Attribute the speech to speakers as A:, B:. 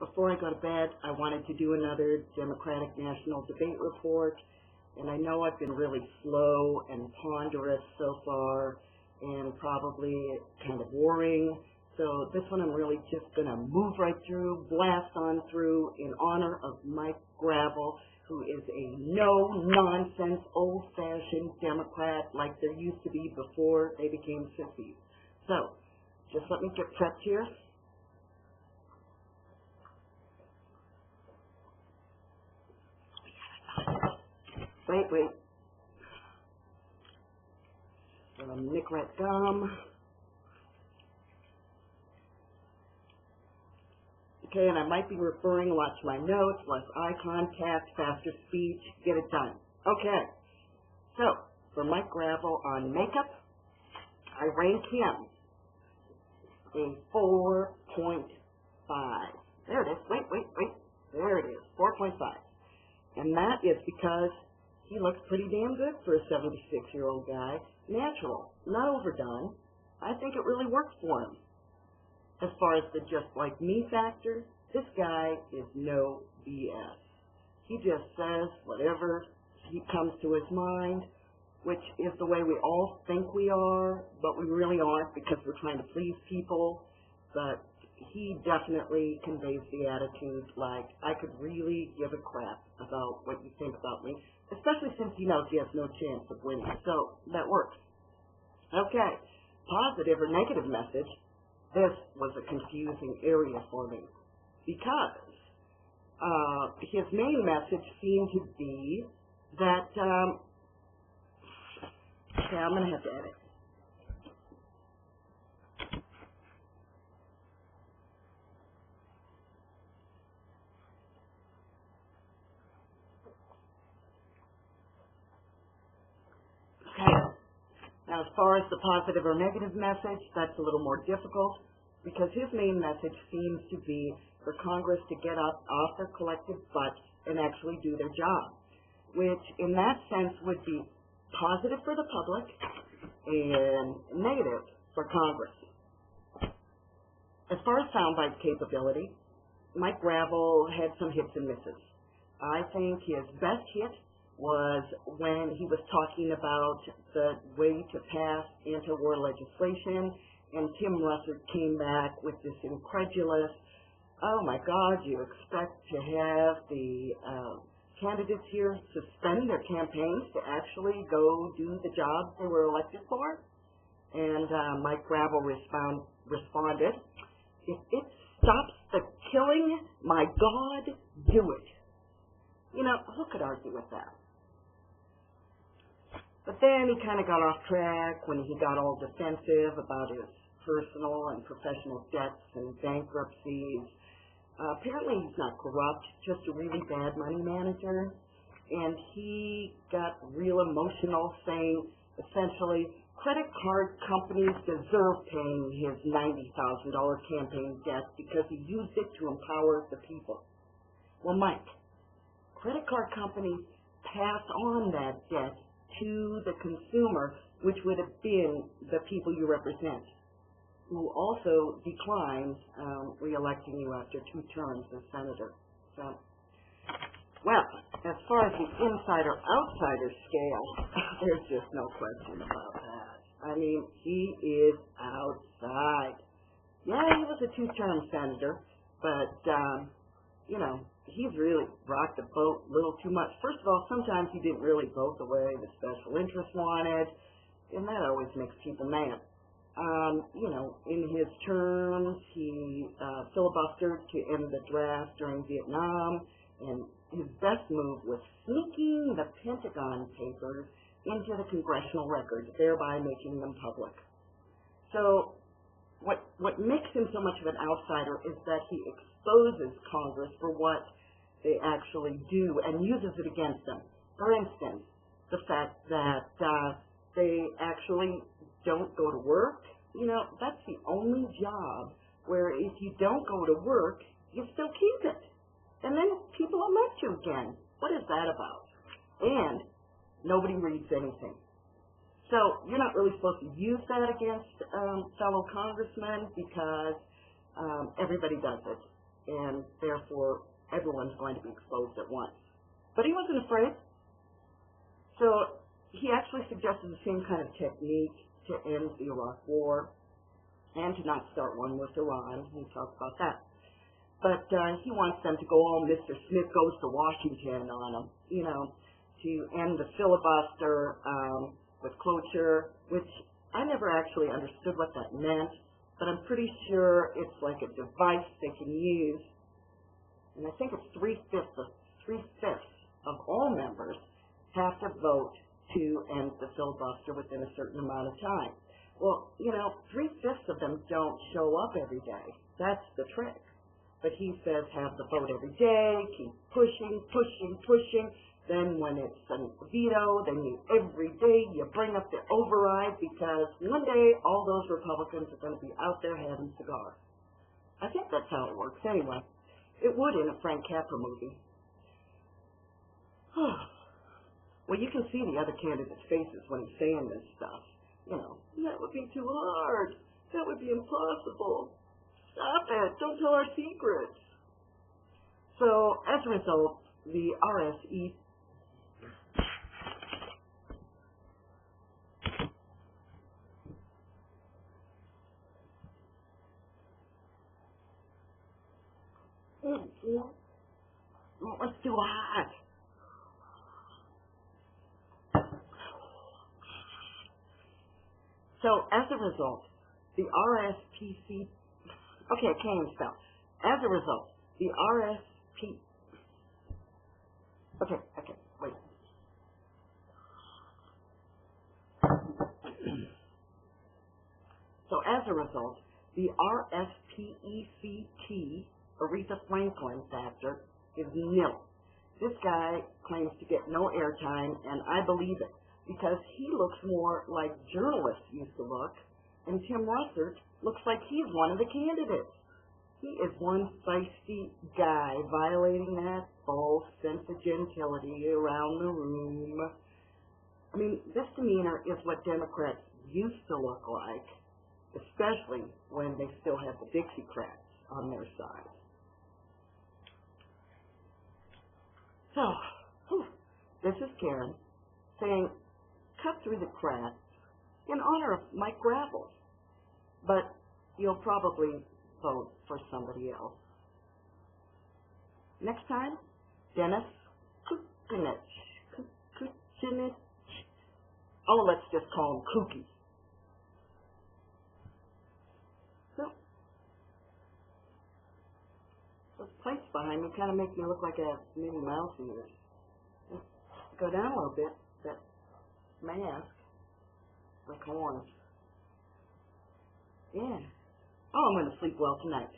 A: before I go to bed, I wanted to do another Democratic National Debate Report, and I know I've been really slow and ponderous so far, and probably kind of boring. So this one I'm really just going to move right through, blast on through in honor of Mike Gravel, who is a no-nonsense, old-fashioned Democrat like there used to be before they became sissies. So, just let me get prepped here. Wait. Nick Rat Gum. Okay, and I might be referring a lot to my notes, less eye contact, faster speech, get it done. Okay, so for Mike Gravel on makeup, I rank him a 4.5. There it is. Wait. There it is, 4.5. And that is because he looks pretty damn good for a 76-year-old guy. Natural, not overdone. I think it really works for him. As far as the just like me factor, this guy is no BS. He just says whatever he comes to his mind, which is the way we all think we are, but we really aren't because we're trying to please people. But he definitely conveys the attitude like, I could really give a crap about what you think about me, especially since he knows he has no chance of winning. So that works. Okay, positive or negative message. This was a confusing area for me because his main message seemed to be that, okay, I'm going to have to edit. Okay, now as far as the positive or negative message, that's a little more difficult because his main message seems to be for Congress to get up off their collective butt and actually do their job, which in that sense would be positive for the public and negative for Congress. As far as soundbite capability, Mike Gravel had some hits and misses. I think his best hit was when he was talking about the way to pass anti-war legislation, and Tim Russert came back with this incredulous, oh my God, you expect to have the candidates here suspend their campaigns to actually go do the jobs they were elected for? And Mike Gravel responded, if it stops the killing, my God, do it. You know, who could argue with that? But then he kind of got off track when he got all defensive about his personal and professional debts and bankruptcies. Apparently he's not corrupt, just a really bad money manager. And he got real emotional, saying, essentially, credit card companies deserve paying his $90,000 campaign debt because he used it to empower the people. Well, Mike, credit card companies pass on that debt to the consumer, which would have been the people you represent, who also declined re-electing you after 2 terms as senator. So, well, as far as the insider-outsider scale, there's just no question about that. I mean, he is outside. Yeah, he was a 2-term senator, but, you know, he's really rocked the boat a little too much. First of all, sometimes he didn't really vote the way the special interests wanted, and that always makes people mad. You know, in his terms, he filibustered to end the draft during Vietnam, and his best move was sneaking the Pentagon papers into the congressional record, thereby making them public. So what makes him so much of an outsider is that he exposes Congress for what they actually do and uses it against them. For instance, the fact that they actually don't go to work. You know, that's the only job where if you don't go to work, you still keep it. And then people elect you again. What is that about? And nobody reads anything. So you're not really supposed to use that against fellow congressmen because everybody does it. and therefore everyone's going to be exposed at once. But he wasn't afraid. So he actually suggested the same kind of technique to end the Iraq War and to not start one with Iran. He talked about that. But he wants them to go all Mr. Smith goes to Washington on them, you know, to end the filibuster with cloture, which I never actually understood what that meant, but I'm pretty sure it's like a device they can use, and I think it's three-fifths of all members have to vote to end the filibuster within a certain amount of time. Well, you know, three-fifths of them don't show up every day. That's the trick. But he says have the vote every day, keep pushing, pushing, pushing. Then when it's a veto, then every day you bring up the override because one day all those Republicans are going to be out there having cigars. I think that's how it works anyway. It would in a Frank Capra movie. Well, you can see the other candidates' faces when he's saying this stuff. You know, that would be too hard. That would be impossible. Stop it. Don't tell our secrets. So, as a result, the RSE let's do hot. So, as a result, the RSPC... Okay, I can't even spell. As a result, the RSP... Okay, wait. So, as a result, the RSPECT, Aretha Franklin factor, is nil. This guy claims to get no airtime, and I believe it, because he looks more like journalists used to look, and Tim Russert looks like he's one of the candidates. He is one feisty guy violating that false sense of gentility around the room. I mean, this demeanor is what Democrats used to look like, especially when they still had the Dixiecrats on their side. So, this is Karin saying, cut through the cracks in honor of Mike Gravel. But you'll probably vote for somebody else. Next time, Dennis Kucinich. Oh, let's just call him Kooky. So, those plates behind me kind of make me look like a Minnie Mouse ears. Go down a little bit, that mask, like horns. Yeah. Oh, I'm going to sleep well tonight.